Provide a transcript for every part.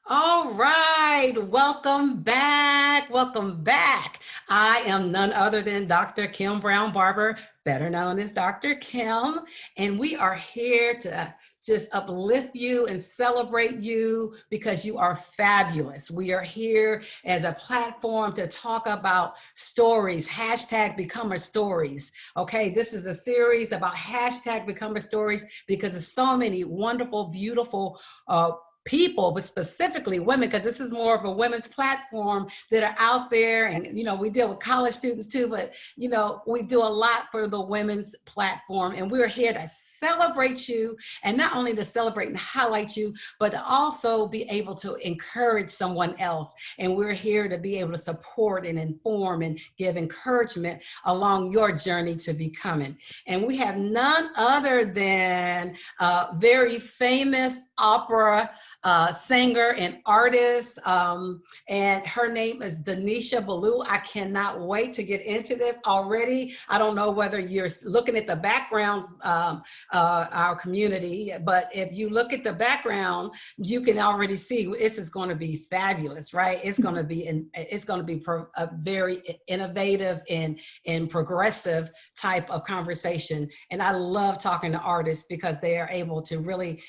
All right, welcome back. Welcome back. I am none other than Dr. Kim Brown Barber, better known as Dr. Kim, and we are here to just uplift you and celebrate you because you are fabulous. We are here as a platform to talk about stories, hashtag Becomer Stories. Okay, this is a series about hashtag Becomer Stories because there's so many wonderful, beautiful people, but specifically women, because this is more of a women's platform that are out there. And, we deal with college students too, but, we do a lot for the women's platform. And we're here to celebrate you, and not only to celebrate and highlight you, but to also be able to encourage someone else. And we're here to be able to support and inform and give encouragement along your journey to becoming. And we have none other than very famous opera singer and artist, and her name is Denisha Ballew. I cannot wait to get into this already. I don't know whether you're looking at the backgrounds, our community, but if you look at the background, you can already see this is going to be fabulous, right? It's going to be a very innovative and progressive type of conversation. And I love talking to artists because they are able to really,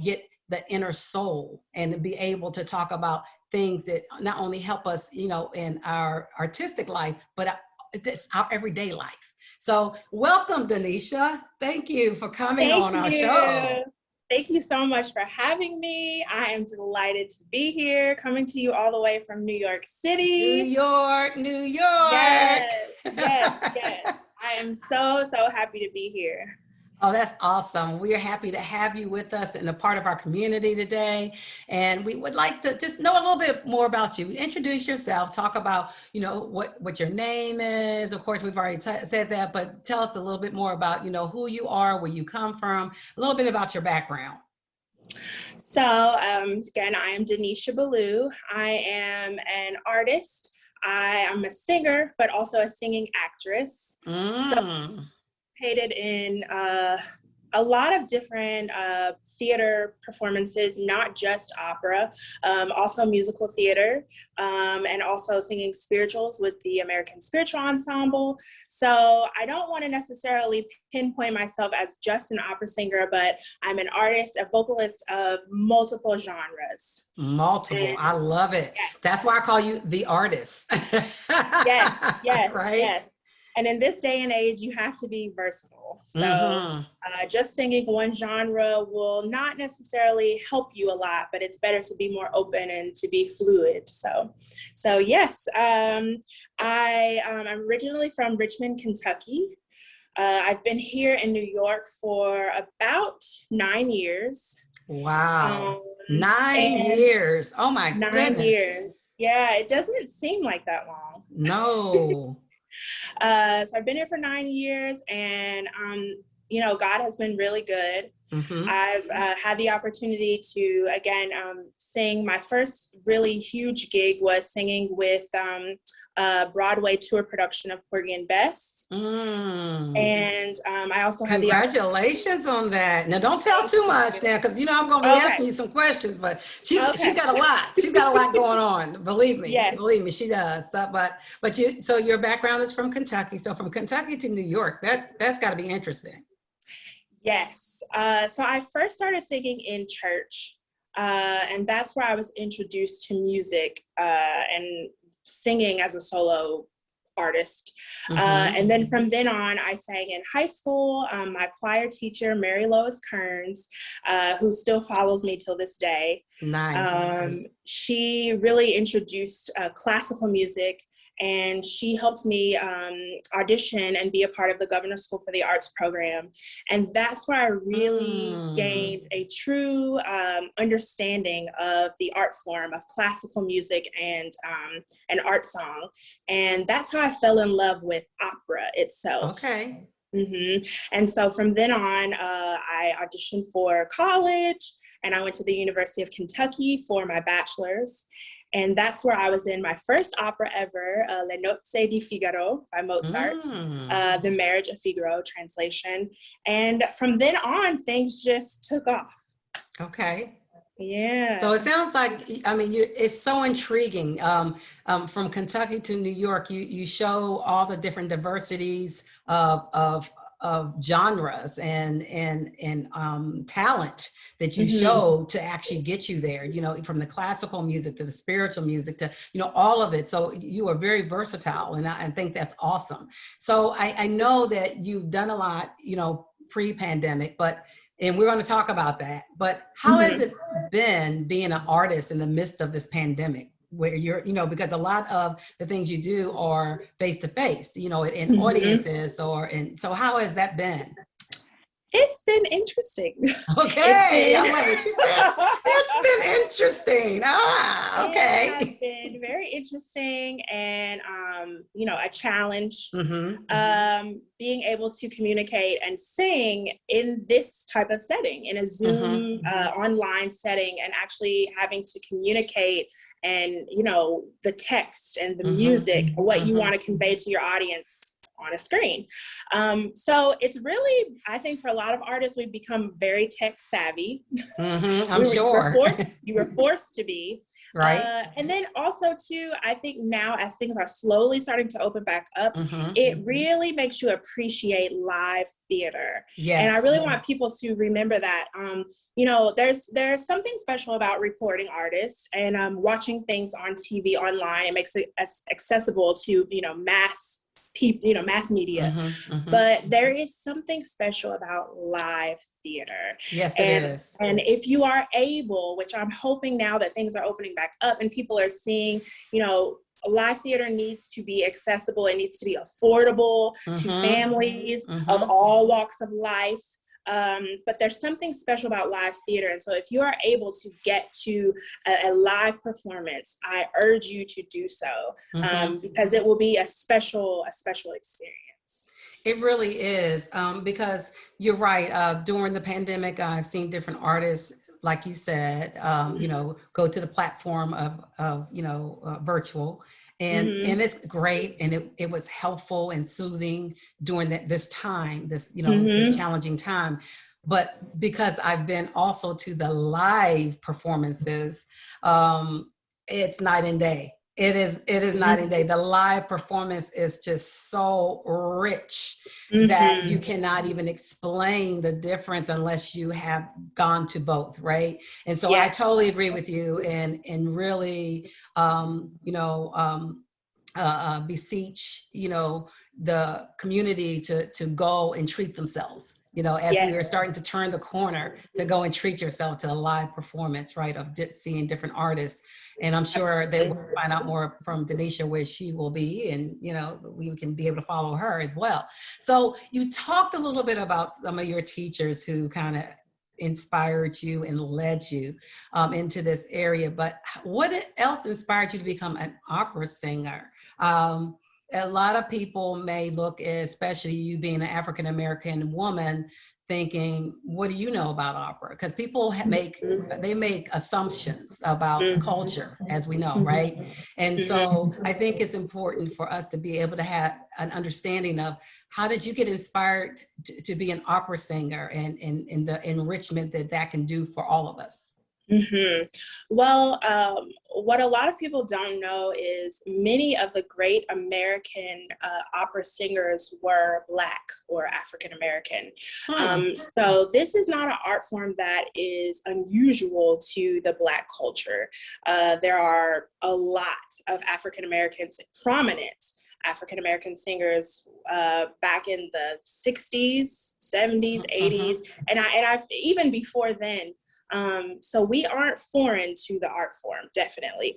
get the inner soul and be able to talk about things that not only help us, in our artistic life, but this our everyday life. So welcome, Denisha. Thank you for coming Thank on our show. you. Thank you so much for having me. I am delighted to be here, coming to you all the way from New York New City. York, New York. Yes. I am so happy to be here. Oh, that's awesome. We are happy to have you with us and a part of our community today. And we would like to just know a little bit more about you. Introduce yourself, talk about, what your name is. Of course, we've already said that, but tell us a little bit more about, who you are, where you come from, a little bit about your background. So again, I am Denisha Ballew. I am an artist. I am a singer, but also a singing actress. So participated in a lot of different theater performances, not just opera, also musical theater, and also singing spirituals with the American Spiritual Ensemble. So I don't want to necessarily pinpoint myself as just an opera singer, but I'm an artist, a vocalist of multiple genres. Multiple. I love it. Yes. That's why I call you the artist. Yes. Right? Yes. And in this day and age, you have to be versatile. So just singing one genre will not necessarily help you a lot, but it's better to be more open and to be fluid. So yes, I'm originally from Richmond, Kentucky. I've been here in New York for about 9 years. Wow. 9 years. Oh my 9 goodness. years. Yeah, it doesn't seem like that long. No. So I've been here for 9 years, and God has been really good. I've had the opportunity to, again, sing. My first really huge gig was singing with a Broadway tour production of Porgy and Bess. And I also had the congratulations on that. Now, don't tell too much now, because I'm going to be asking you some questions. But she's got a lot. She's got a lot going on. Believe me, she does. So your background is from Kentucky. So from Kentucky to New York, that's got to be interesting. Yes. So I first started singing in church, and that's where I was introduced to music and singing as a solo artist. And then from then on, I sang in high school. My choir teacher, Mary Lois Kearns, who still follows me till this day. Nice. She really introduced classical music, and she helped me audition and be a part of the Governor's School for the Arts program. And that's where I really gained a true understanding of the art form of classical music and art song. And that's how I fell in love with opera itself. Okay. And so from then on, I auditioned for college, and I went to the University of Kentucky for my bachelor's. And that's where I was in my first opera ever, Le Nozze di Figaro by Mozart, The Marriage of Figaro translation. And from then on, things just took off. Okay. Yeah. So it sounds like, I mean, it's so intriguing. From Kentucky to New York, you show all the different diversities of genres and talent that you show to actually get you there, you know, from the classical music to the spiritual music to, you know, all of it. So you are very versatile, and I think that's awesome. So I know that you've done a lot, you know, pre-pandemic, and we're going to talk about that. But how has it been being an artist in the midst of this pandemic, where you're, you know, because a lot of the things you do are face to face, you know, in audiences, and so how has that been? It's been interesting. Okay, I love it. She says it's been interesting. It has Okay. been very interesting and, you know, a challenge. Being able to communicate and sing in this type of setting, in a Zoom online setting, and actually having to communicate and, you know, the text and the music, what you want to convey to your audience on a screen. So it's really, I think for a lot of artists, we've become very tech savvy. I'm sure. You were forced to be. Right. And then also too, I think now as things are slowly starting to open back up, it really makes you appreciate live theater. Yes. And I really want people to remember that, you know, there's something special about recording artists and watching things on TV online. It makes it accessible to, you know, mass people, you know, mass media. But there is something special about live theater. Yes, it is. And if you are able, which I'm hoping now that things are opening back up and people are seeing, you know, live theater needs to be accessible. It needs to be affordable to families of all walks of life. But there's something special about live theater. And so if you are able to get to a live performance, I urge you to do so, because it will be a special experience. It really is, because you're right. During the pandemic, I've seen different artists, like you said, you know, go to the platform of you know, virtual. And it's great, and it was helpful and soothing during this time, this, you know, this challenging time. But because I've been also to the live performances, it's night and day. It is night and day. The live performance is just so rich that you cannot even explain the difference unless you have gone to both, right? And so I totally agree with you, and really, you know, beseech, you know, the community to go and treat themselves, you know, as we are starting to turn the corner, to go and treat yourself to a live performance, right, of seeing different artists. And I'm sure they will find out more from Denisha where she will be, and, you know, we can be able to follow her as well. So you talked a little bit about some of your teachers who kind of inspired you and led you into this area, but what else inspired you to become an opera singer? A lot of people may look, especially you being an African-American woman, thinking, what do you know about opera? Because people make assumptions about culture, as we know, right? And so I think it's important for us to be able to have an understanding of, how did you get inspired to be an opera singer, and the enrichment that can do for all of us? Well, what a lot of people don't know is many of the great American opera singers were Black or African American. So this is not an art form that is unusual to the Black culture. There are a lot of African Americans, prominent African American singers back in the 60s, 70s, 80s, and I've even before then. So we aren't foreign to the art form, definitely.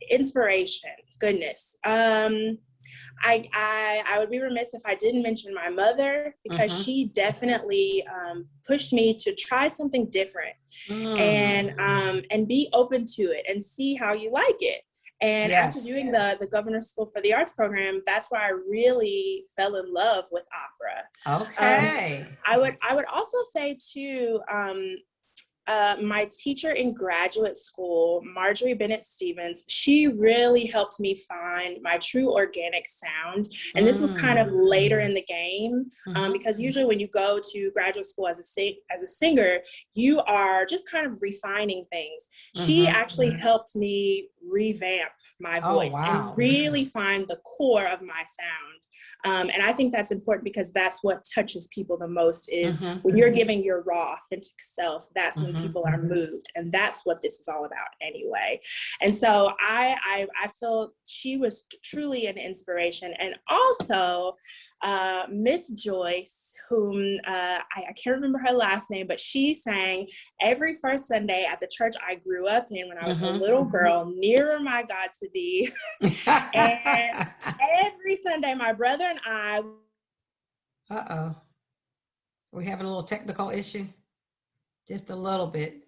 Inspiration, goodness. I would be remiss if I didn't mention my mother, because she definitely pushed me to try something different and be open to it and see how you like it. And after doing the Governor's School for the Arts program, that's where I really fell in love with opera. Okay. I would also say too, my teacher in graduate school, Marjorie Bennett Stevens, she really helped me find my true organic sound. And this was kind of later in the game, because usually when you go to graduate school as a singer, you are just kind of refining things. She actually helped me revamp my voice and really find the core of my sound. And I think that's important because that's what touches people the most is when you're giving your raw, authentic self, that's when people are moved. And that's what this is all about anyway. And so I feel she was truly an inspiration. And also Miss Joyce, whom I can't remember her last name, but she sang every first Sunday at the church I grew up in when I was a little girl, Nearer My God to Thee. And every Sunday, my brother and I... We're having a little technical issue. Just a little bit,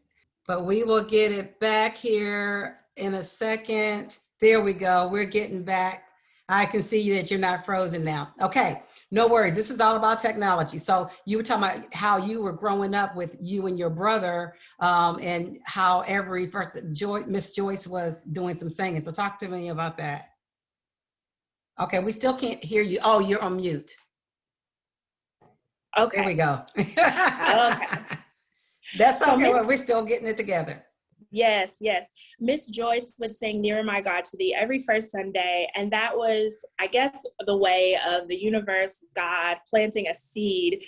but we will get it back here in a second. There we go. We're getting back. I can see that you're not frozen now. Okay, no worries. This is all about technology. So you were talking about how you were growing up with you and your brother, and how every first Miss Joyce was doing some singing. So talk to me about that. Okay, we still can't hear you. Oh, you're on mute. Okay. There we go. Okay. That's okay. We're still getting it together. Yes, yes. Miss Joyce would sing Nearer My God to Thee every first Sunday. And that was, I guess, the way of the universe, God planting a seed,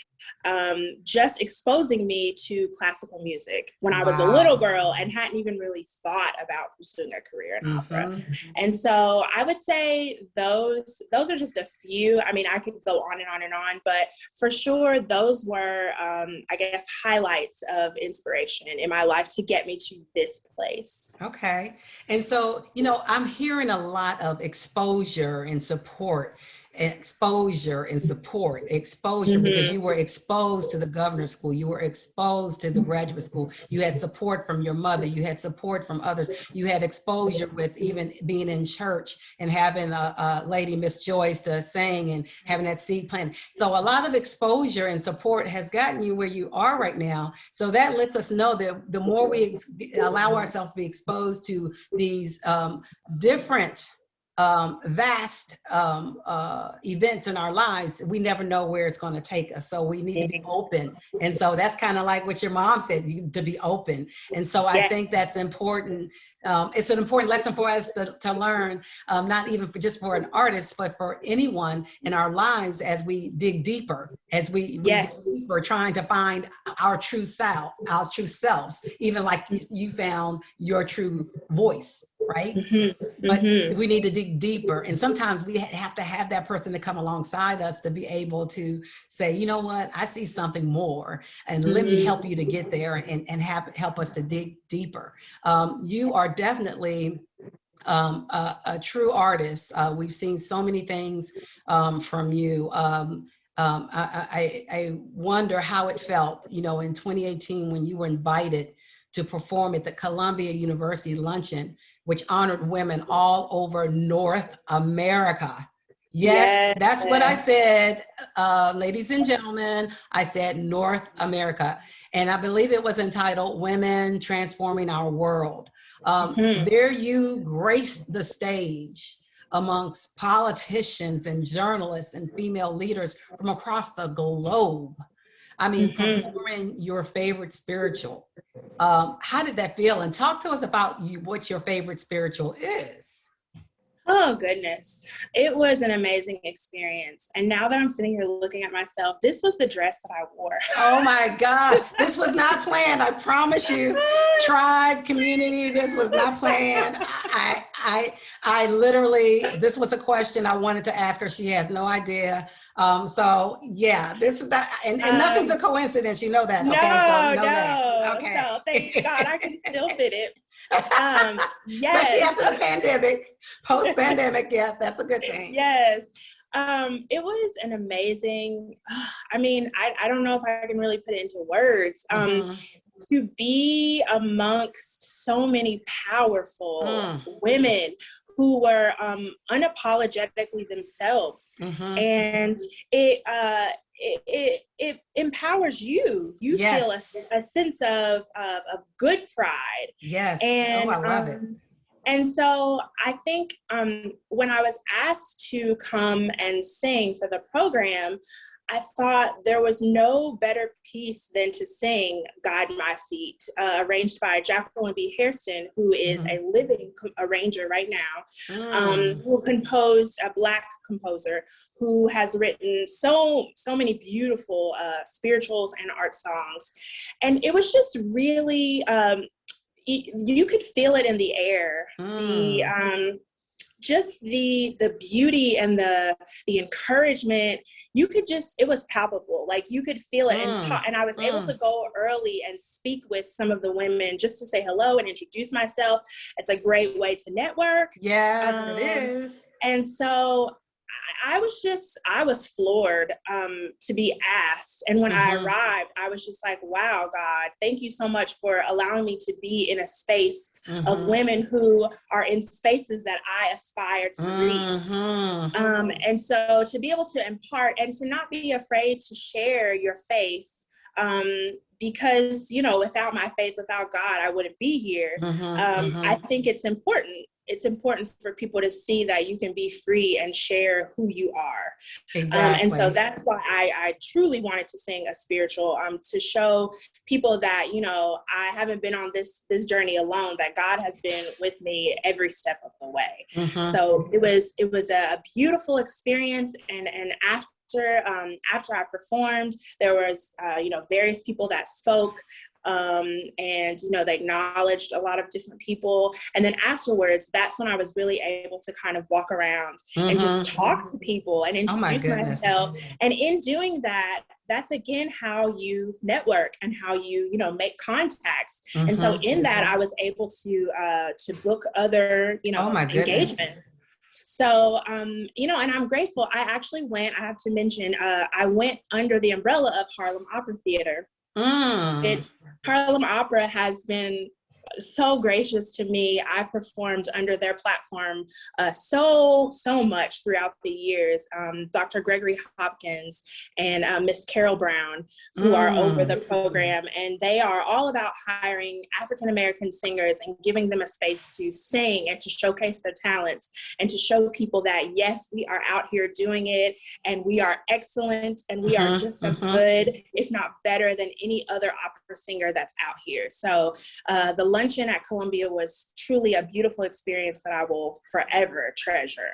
just exposing me to classical music when I was a little girl and hadn't even really thought about pursuing a career in opera. And so I would say those are just a few. I mean, I could go on and on and on, but for sure, those were, I guess, highlights of inspiration in my life to get me to this place. Okay. And so, I'm hearing a lot of exposure and support. Exposure because you were exposed to the governor's school, you were exposed to the graduate school, you had support from your mother, you had support from others, you had exposure with even being in church and having a lady, Miss Joyce, to sing and having that seed planted. So a lot of exposure and support has gotten you where you are right now. So that lets us know that the more we allow ourselves to be exposed to these different vast events in our lives, we never know where it's going to take us. So we need to be open. And so that's kind of like what your mom said, to be open. And so I think that's important. It's an important lesson for us to learn, not even just for an artist, but for anyone in our lives as we dig deeper, as we dig deeper, trying to find our true self, our true selves, even like you found your true voice. Right? But we need to dig deeper. And sometimes we have to have that person to come alongside us to be able to say, you know what, I see something more, and let me help you to get there and help us to dig deeper. You are definitely a true artist. We've seen so many things from you. I wonder how it felt, in 2018 when you were invited to perform at the Columbia University luncheon, which honored women all over North America. Yes, that's what I said, ladies and gentlemen. I said North America. And I believe it was entitled Women Transforming Our World. There you graced the stage amongst politicians and journalists and female leaders from across the globe. I mean, performing your favorite spiritual. How did that feel? And talk to us about what your favorite spiritual is. Oh, goodness. It was an amazing experience. And now that I'm sitting here looking at myself, this was the dress that I wore. Oh my gosh. This was not planned. I promise you. Tribe, community, this was not planned. I literally, this was a question I wanted to ask her. She has no idea. So yeah, this is that, and nothing's a coincidence. You know that. Okay, that. Okay. So thank God I can still fit it. Especially after the pandemic, post-pandemic. Yeah, that's a good thing. Yes. It was an amazing, I mean, I don't know if I can really put it into words. To be amongst so many powerful women who were unapologetically themselves. And it empowers you. You feel a sense of good pride. Yes. And I love it. And so I think when I was asked to come and sing for the program, I thought there was no better piece than to sing Guide My Feet, arranged by Jacqueline B. Hairston, who is a living arranger right now, who composed, a Black composer, who has written so many beautiful spirituals and art songs. And it was just really, you could feel it in the air, just the beauty and the encouragement. You could just, it was palpable, like you could feel it and talk. And I was able to go early and speak with some of the women just to say hello and introduce myself. It's a great way to network. Yes, it is. And so I was floored to be asked. And when I arrived, I was just like, wow, God, thank you so much for allowing me to be in a space of women who are in spaces that I aspire to reach. And so to be able to impart and to not be afraid to share your faith, because, you know, without my faith, without God, I wouldn't be here. I think it's important. It's important for people to see that you can be free and share who you are. Exactly. And so that's why I truly wanted to sing a spiritual, to show people that, you know, I haven't been on this journey alone, that God has been with me every step of the way. So it was a beautiful experience. And after I performed, there was, you know, various people that spoke. And, you know, they acknowledged a lot of different people. And then afterwards, that's when I was really able to kind of walk around and just talk to people and introduce myself. And in doing that, that's again how you network and how you know, make contacts. And so in that, I was able to book other, you know, engagements. So, you know, and I'm grateful. I actually went, I have to mention, I went under the umbrella of Harlem Opera Theater. Harlem Opera has been so gracious to me. I've performed under their platform so much throughout the years. Dr. Gregory Hopkins and Miss Carol Brown, who are over the program, and they are all about hiring African-American singers and giving them a space to sing and to showcase their talents and to show people that, yes, we are out here doing it and we are excellent and we are just as good, if not better, than any other opera singer that's out here. So the luncheon at Columbia was truly a beautiful experience that I will forever treasure.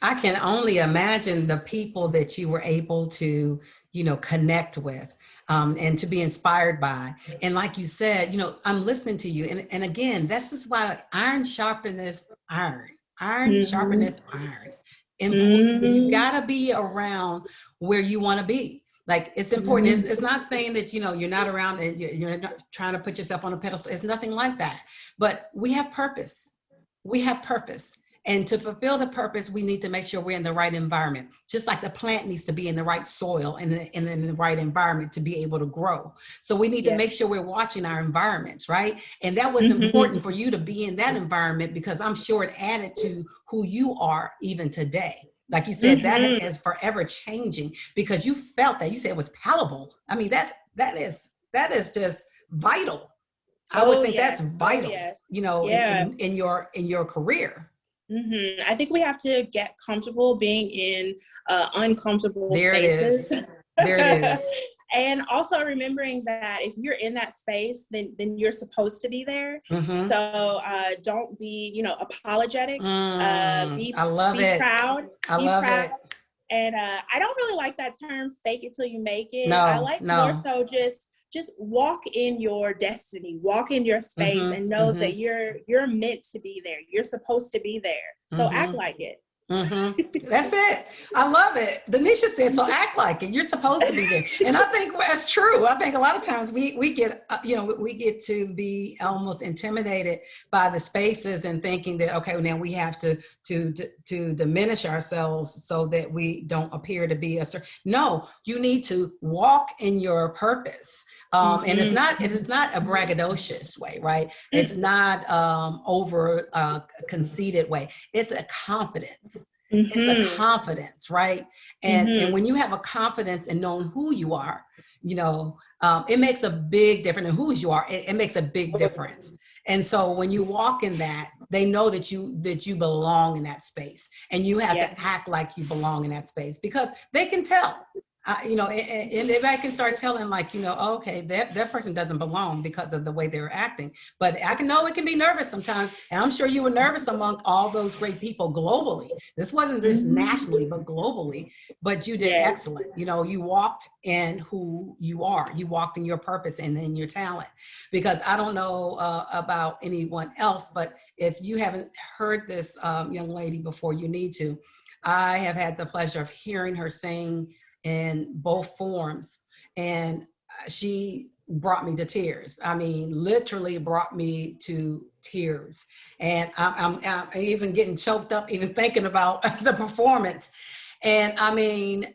I can only imagine the people that you were able to, you know, connect with and to be inspired by. And like you said, you know, I'm listening to you. And again, this is why iron sharpeneth iron. Iron sharpeneth iron. Important. You gotta be around where you want to be. Like, it's important. It's not saying that, you know, you're not around and you're not trying to put yourself on a pedestal. It's nothing like that. But we have purpose. We have purpose. And to fulfill the purpose, we need to make sure we're in the right environment. Just like the plant needs to be in the right soil and in the right environment to be able to grow. So we need to make sure we're watching our environments, right? And that was important for you to be in that environment, because I'm sure it added to who you are even today. Like you said, that is forever changing, because you felt that. You said it was palatable. I mean, that is just vital. I would think that's vital, you know, in your career. I think we have to get comfortable being in uncomfortable spaces. There it is. And also remembering that if you're in that space, then you're supposed to be there. So don't be, you know, apologetic. Be proud. I love it. And I don't really like that term, fake it till you make it. I like more so just walk in your destiny, walk in your space, and know that you're meant to be there. You're supposed to be there. So act like it. That's it. I love it. Denisha said, so act like it. You're supposed to be there. And I think that's true. I think a lot of times we get, we get to be almost intimidated by the spaces and thinking that, okay, now we have to diminish ourselves so that we don't appear to be no, you need to walk in your purpose. And it is not a braggadocious way, right? It's not over conceited way. It's a confidence. It's a confidence, right? And when you have a confidence in knowing who you are, it makes a big difference in who you are. It makes a big difference. And so when you walk in that, they know that you belong in that space, and you have to act like you belong in that space, because they can tell. And if I can start telling, like, okay, that person doesn't belong because of the way they're acting. But I can know it can be nervous sometimes. And I'm sure you were nervous among all those great people globally. This wasn't just nationally, but globally. But you did excellent. You walked in who you are. You walked in your purpose and in your talent. Because I don't know about anyone else, but if you haven't heard this young lady before, you need to. I have had the pleasure of hearing her sing in both forms, and she brought me to tears. I mean, literally brought me to tears. And I'm even getting choked up even thinking about the performance. And I mean,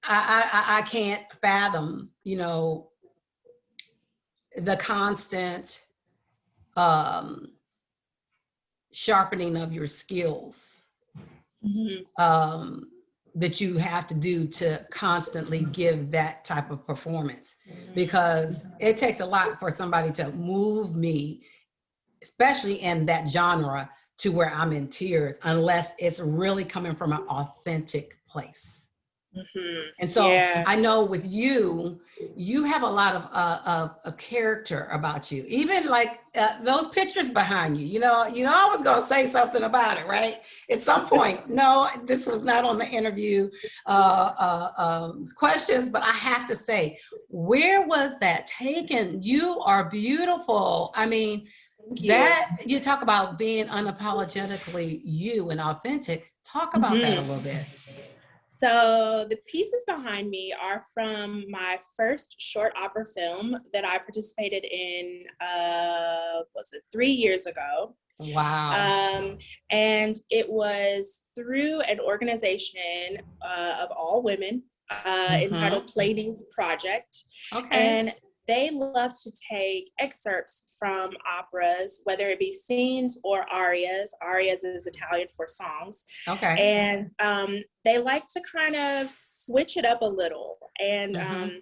I can't fathom, the constant sharpening of your skills. That you have to do to constantly give that type of performance, because it takes a lot for somebody to move me, especially in that genre, to where I'm in tears, unless it's really coming from an authentic place. And so I know with you have a lot of a character about you, even like those pictures behind you, I was going to say something about it, right? At some point. No, this was not on the interview questions, but I have to say, where was that taken? You are beautiful. I mean, that you talk about being unapologetically you and authentic. Talk about that a little bit. So the pieces behind me are from my first short opera film that I participated in, 3 years ago. Wow. And it was through an organization of all women entitled Ph.D Project. Okay. And they love to take excerpts from operas, whether it be scenes or arias. Arias is Italian for songs. Okay. And they like to kind of switch it up a little and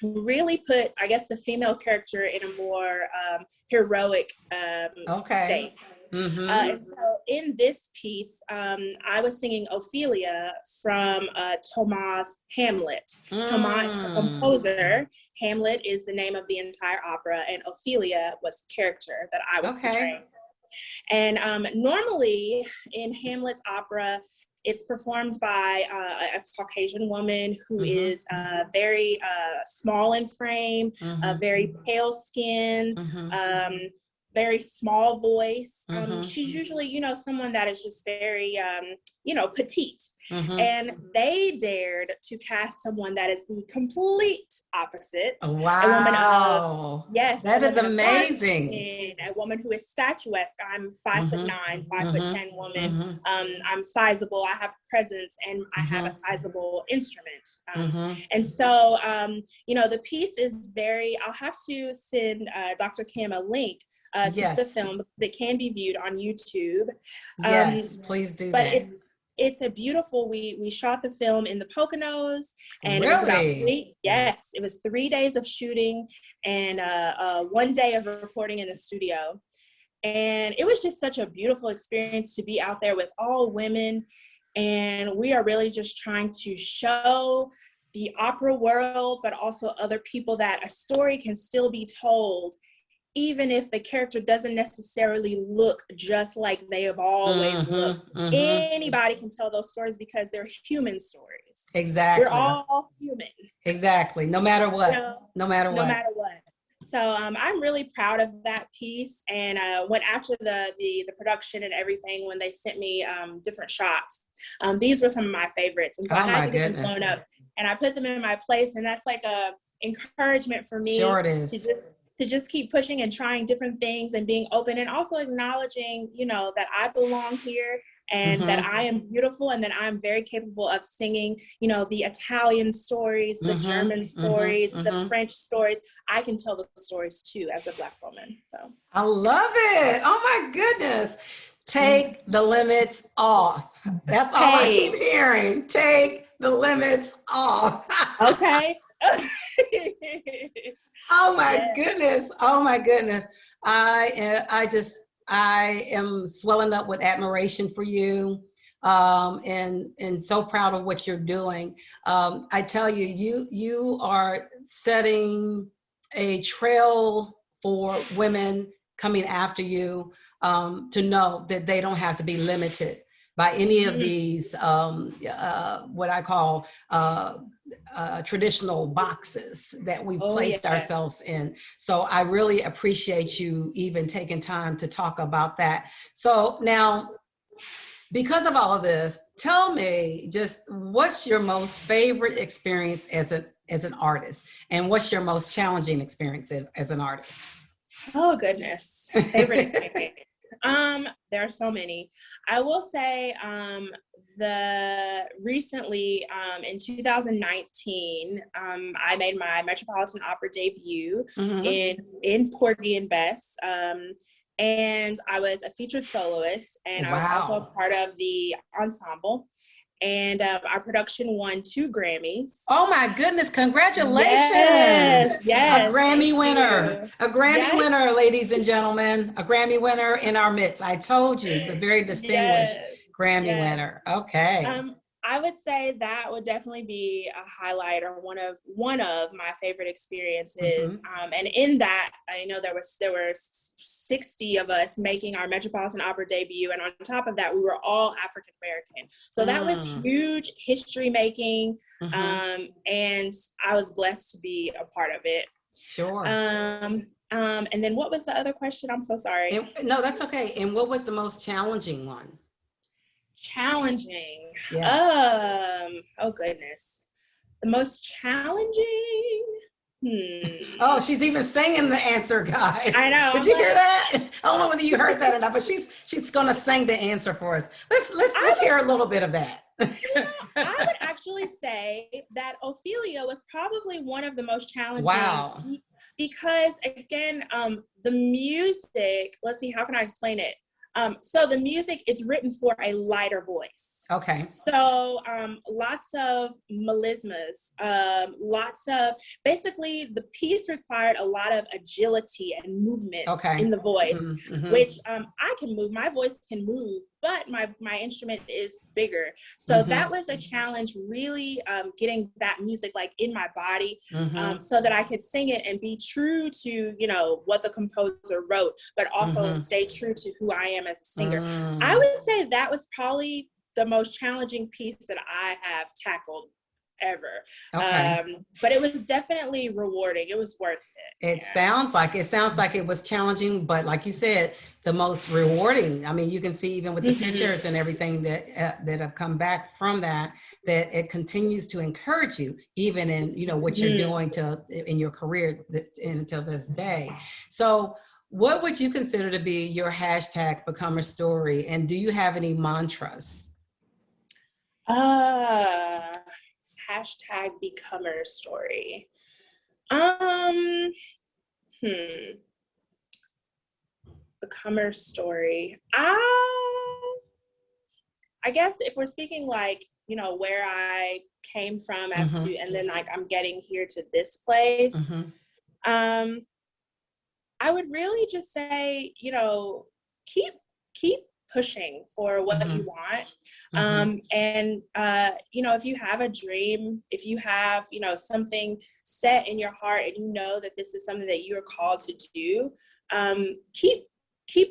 really put, I guess, the female character in a more heroic state. And so in this piece, I was singing Ophelia from Thomas' Hamlet. Thomas is the composer. Hamlet is the name of the entire opera, and Ophelia was the character that I was portraying. And normally in Hamlet's opera, it's performed by a Caucasian woman who is very small in frame, very pale skin, very small voice. She's usually, someone that is just very, petite. And they dared to cast someone that is the complete opposite. Wow. A woman of, that is amazing. A woman who is statuesque. I'm 5'9", 5'10" woman. I'm sizable. I have presence, and I have a sizable instrument. And so, the piece is I'll have to send Dr. Kim a link to the film, because it can be viewed on YouTube. Yes, please do that. It's a beautiful, we shot the film in the Poconos, and really? It was 3 days of shooting and 1 day of recording in the studio. And it was just such a beautiful experience to be out there with all women. And we are really just trying to show the opera world, but also other people, that a story can still be told, even if the character doesn't necessarily look just like they have always looked. Anybody can tell those stories because they're human stories. Exactly. We're all human. Exactly. No matter what. No matter what. So I'm really proud of that piece. And when after the production and everything, when they sent me different shots, these were some of my favorites. And so I had to get them blown up, and I put them in my place. And that's like a encouragement for me sure it is. to just keep pushing and trying different things and being open, and also acknowledging, you know, that I belong here, and that I am beautiful, and that I'm very capable of singing, you know, the Italian stories, the German stories, the French stories. I can tell the stories too as a Black woman. So I love it. Oh my goodness. Take the limits off. That's all I keep hearing. Take the limits off. Okay. Oh my goodness. Oh my goodness. I am swelling up with admiration for you, and so proud of what you're doing. I tell you, you are setting a trail for women coming after you, to know that they don't have to be limited by any of these, what I call traditional boxes that we've placed ourselves in. So I really appreciate you even taking time to talk about that. So now, because of all of this, tell me just what's your most favorite experience as an artist, and what's your most challenging experience as an artist? Oh goodness, favorite experience. There are so many. I will say recently in 2019, I made my Metropolitan Opera debut in Porgy and Bess. And I was a featured soloist, and I was also a part of the ensemble. And our production won 2 Grammys. Oh my goodness, congratulations. Yes, a Grammy winner. A Grammy winner, ladies and gentlemen. A Grammy winner in our midst. I told you, the very distinguished Grammy winner. Okay. I would say that would definitely be a highlight, or one of my favorite experiences. And in that, I know there were 60 of us making our Metropolitan Opera debut, and on top of that, we were all African American. So that was huge history making, and I was blessed to be a part of it. Sure. And then what was the other question? I'm so sorry. No, that's okay. And what was the most challenging one? Challenging. Yes. Oh goodness. The most challenging. Oh, she's even singing the answer, guys. I know. Did you hear that? I don't know whether you heard that or not, but she's gonna sing the answer for us. Let's hear a little bit of that. I would actually say that Ophelia was probably one of the most challenging. Wow. Because again, the music, let's see, how can I explain it? So the music, it's written for a lighter voice. Okay. So lots of melismas, basically the piece required a lot of agility and movement in the voice, which I can move, my voice can move, but my instrument is bigger. So that was a challenge, really getting that music like in my body, so that I could sing it and be true to, you know, what the composer wrote, but also stay true to who I am as a singer. I would say that was probably the most challenging piece that I have tackled ever. But it was definitely rewarding. It was worth it. It sounds like it was challenging, but like you said, the most rewarding. I mean, you can see even with the pictures and everything that have come back from that it continues to encourage you, even in, you know, what you're doing in your career until this day. So what would you consider to be your hashtag Become a Story? And do you have any mantras? Hashtag Becomer Story. Becomer Story. I guess if we're speaking like, you know, where I came from as to, and then like I'm getting here to this place, I would really just say, you know, keep pushing for what you want. And, you know, if you have a dream, if you have, you know, something set in your heart and you know that this is something that you're called to do, keep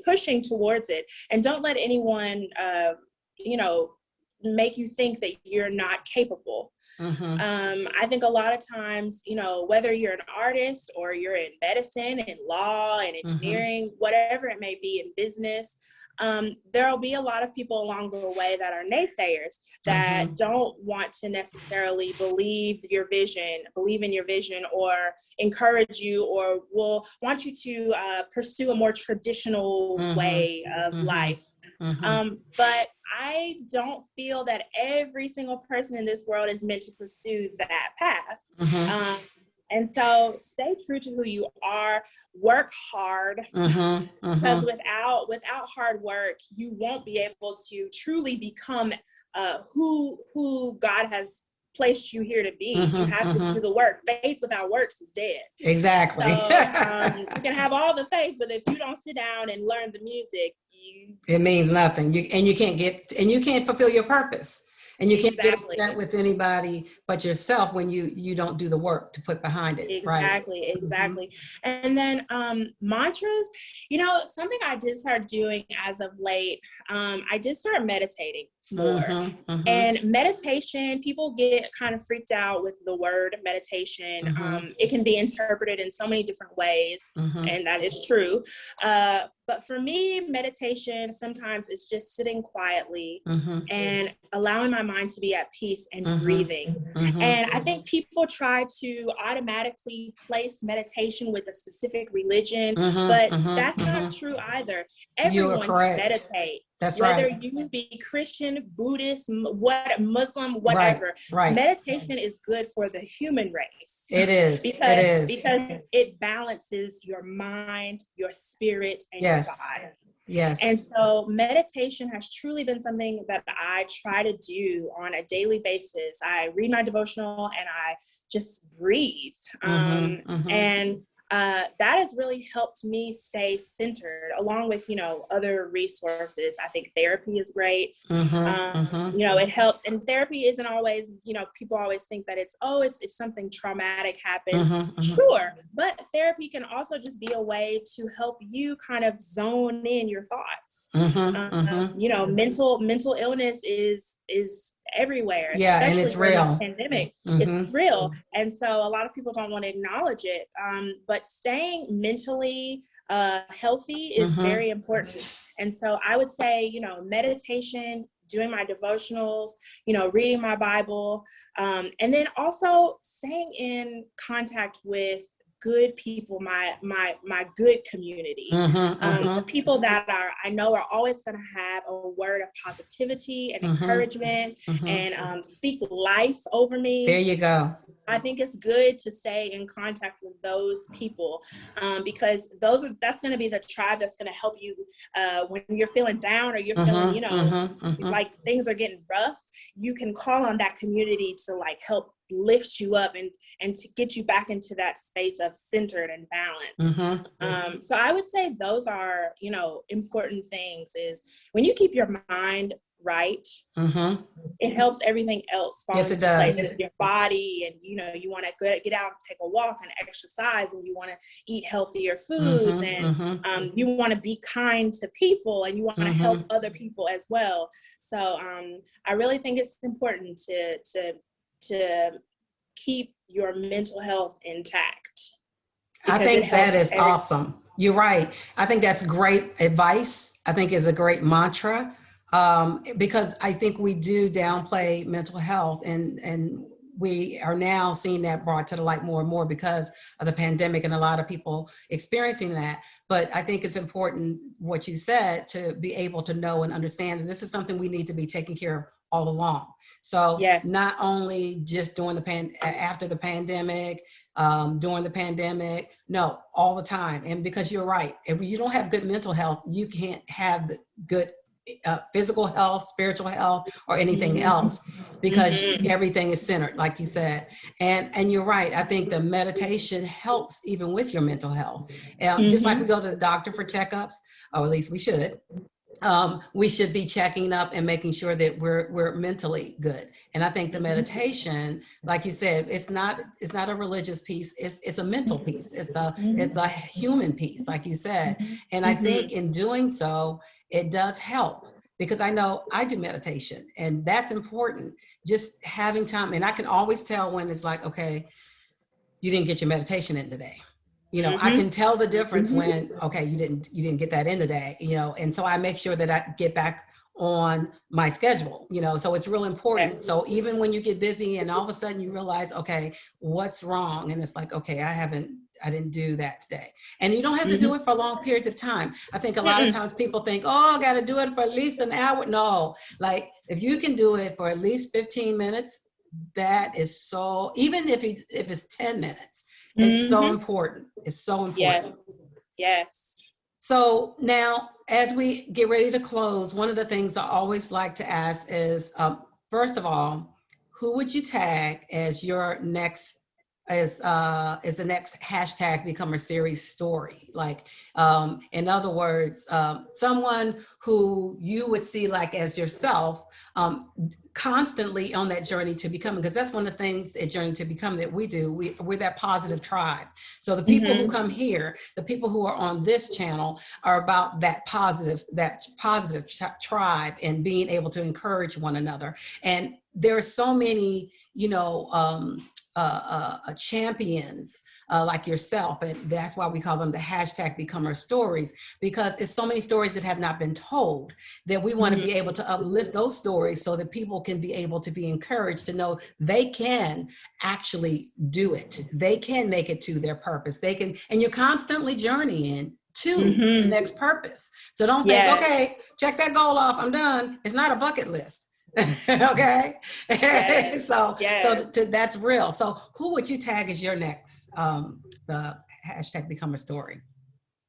pushing towards it, and don't let anyone, you know, make you think that you're not capable. I think a lot of times, you know, whether you're an artist or you're in medicine and law and engineering, whatever it may be, in business, there'll be a lot of people along the way that are naysayers that don't want to necessarily believe in your vision, or encourage you, or will want you to pursue a more traditional way of life. But I don't feel that every single person in this world is meant to pursue that path. And so stay true to who you are, work hard, because without hard work, you won't be able to truly become who God has placed you here to be. You have to do the work. Faith without works is dead. Exactly. So you can have all the faith, but if you don't sit down and learn the music, it means nothing. You can't fulfill your purpose. And you can't get upset with anybody but yourself when you don't do the work to put behind it. Exactly. And then mantras, you know, something I did start doing as of late, I did start meditating more. And meditation, people get kind of freaked out with the word meditation. It can be interpreted in so many different ways, and that is true. But for me, meditation sometimes is just sitting quietly and allowing my mind to be at peace and breathing. And I think people try to automatically place meditation with a specific religion, but that's not true either. Everyone can meditate. That's whether right. you be Christian, Buddhist, Muslim, whatever. Right. Meditation is good for the human race. It is. Because it balances your mind, your spirit, and your body. Yes. And so meditation has truly been something that I try to do on a daily basis. I read my devotional and I just breathe. And that has really helped me stay centered, along with, you know, other resources. I think therapy is great. You know, it helps. And therapy isn't always, you know, people always think that it's if something traumatic happened. Sure. But therapy can also just be a way to help you kind of zone in your thoughts. You know, mental illness is everywhere. Yeah, and it's real. Pandemic, it's real, and so a lot of people don't want to acknowledge it. But staying mentally healthy is very important. And so I would say, you know, meditation, doing my devotionals, you know, reading my Bible, and then also staying in contact with good people, my good community, the people that I know are always going to have a word of positivity and encouragement and speak life over me. There you go. I think it's good to stay in contact with those people, because that's going to be the tribe that's going to help you when you're feeling down or you're feeling, you know, like things are getting rough. You can call on that community to like help lift you up and to get you back into that space of centered and balance. So I would say those are, you know, important things. Is when you keep your mind right, it helps everything else fall into place. Your body, and you know, you want to get out and take a walk and exercise, and you want to eat healthier foods, and you want to be kind to people, and you want to help other people as well. So I really think it's important to keep your mental health intact. I think that is awesome. You're right. I think that's great advice. I think is a great mantra, because I think we do downplay mental health, and we are now seeing that brought to the light more and more because of the pandemic and a lot of people experiencing that. But I think it's important what you said, to be able to know and understand that this is something we need to be taking care of all along. So not only just during after the pandemic, during the pandemic, no, all the time. And because you're right, if you don't have good mental health, you can't have good physical health, spiritual health, or anything else, because everything is centered, like you said. And you're right. I think the meditation helps even with your mental health. Just like we go to the doctor for checkups, or at least we should be checking up and making sure that we're mentally good. And I think the meditation, like you said, it's not a religious piece. It's a mental piece. It's a human piece, like you said. And I think in doing so, it does help because I know I do meditation and that's important. Just having time. And I can always tell when it's like, okay, you didn't get your meditation in today. You know, I can tell the difference when, okay, you didn't get that in today, you know, and so I make sure that I get back on my schedule, you know, so it's real important. So even when you get busy and all of a sudden you realize, okay, what's wrong? And it's like, okay, I didn't do that today. And you don't have to do it for long periods of time. I think a lot of times people think, oh, I got to do it for at least an hour. No, like if you can do it for at least 15 minutes, that is so, even if it's 10 minutes, it's so important. It's so important. Yes. So now, as we get ready to close, one of the things I always like to ask is, first of all, who would you tag as your next, as the next hashtag become a series story? Like, in other words, someone who you would see like as yourself, constantly on that journey to becoming, because that's one of the things that journey to become that we do. We're that positive tribe. So the people who come here, the people who are on this channel are about that positive tribe and being able to encourage one another. And there are so many, you know, champions like yourself, and that's why we call them the hashtag become our stories, because it's so many stories that have not been told that we want to be able to uplift those stories so that people can be able to be encouraged to know they can actually do it. They can make it to their purpose. They can, and you're constantly journeying to the next purpose. So don't think, okay, check that goal off, I'm done. It's not a bucket list. Okay. So that's real. So who would you tag as your next the hashtag become a story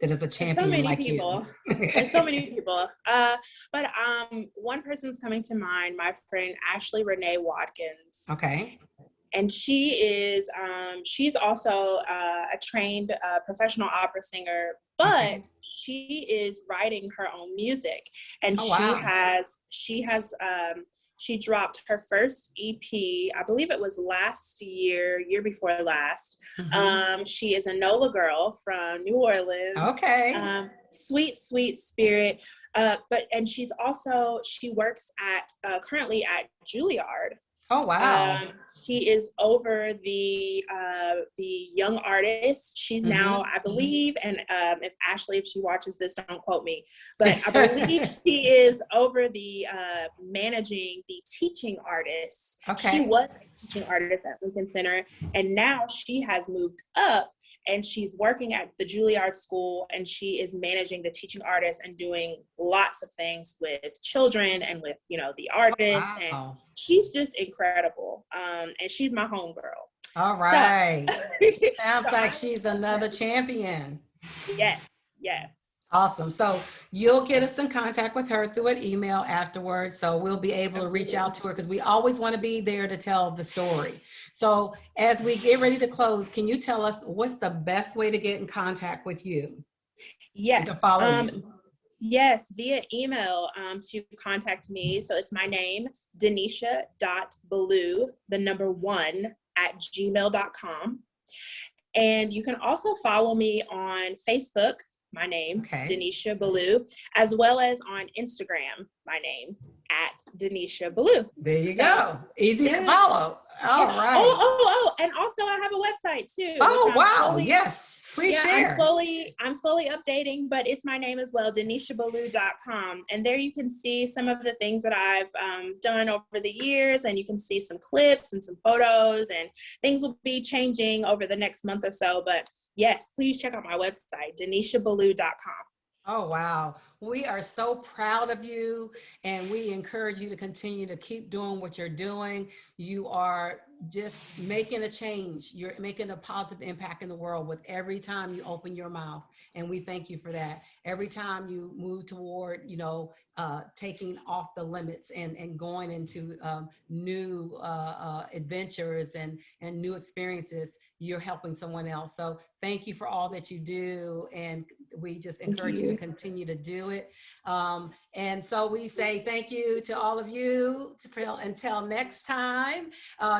that is a champion like you? There's so many people. But one person's coming to mind, my friend Ashley Renee Watkins. Okay. And she is she's also a trained professional opera singer, but she is writing her own music, and she dropped her first EP, I believe it was last year before last. She is a NOLA girl from New Orleans. Okay. Sweet spirit. And she works at currently at Juilliard. Oh, wow. She is over the young artist. She's now, I believe, and if Ashley, if she watches this, don't quote me, but I believe she is over the managing the teaching artists. Okay. She was a teaching artist at Lincoln Center, and now she has moved up and she's working at the Juilliard School, and she is managing the teaching artists and doing lots of things with children and with, you know, the artists. Oh, wow. And she's just incredible. And she's my homegirl. All right. So, sounds like she's another champion. Yes. Awesome. So you'll get us in contact with her through an email afterwards. So we'll be able to reach out to her, because we always want to be there to tell the story. So as we get ready to close, can you tell us what's the best way to get in contact with you? Yes. To follow you? Yes, via email to contact me. So it's my name, Denisha.Ballew, the number 1 at gmail.com. And you can also follow me on Facebook, my name, Denisha Ballew, as well as on Instagram, my name, at Denisha Ballew. There you go. Easy to follow. All right. Oh, and also I have a website too. Oh, wow. Yes. Please share. I'm slowly updating, but it's my name as well, DenishaBallew.com. And there you can see some of the things that I've done over the years, and you can see some clips and some photos, and things will be changing over the next month or so. But yes, please check out my website, DenishaBallew.com. Oh, wow. We are so proud of you, and we encourage you to continue to keep doing what you're doing. You are just making a change. You're making a positive impact in the world with every time you open your mouth. And we thank you for that. Every time you move toward, you know, taking off the limits and going into new adventures and new experiences, you're helping someone else. So thank you for all that you do. And we just Thank encourage you to you. continue to do it. And so we say thank you to all of you. Until next time,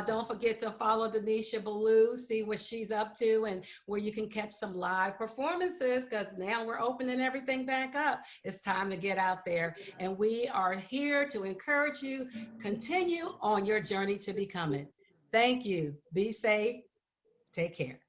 don't forget to follow Denisha Ballew, see what she's up to and where you can catch some live performances, because now we're opening everything back up. It's time to get out there. And we are here to encourage you. Continue on your journey to becoming. Thank you. Be safe. Take care.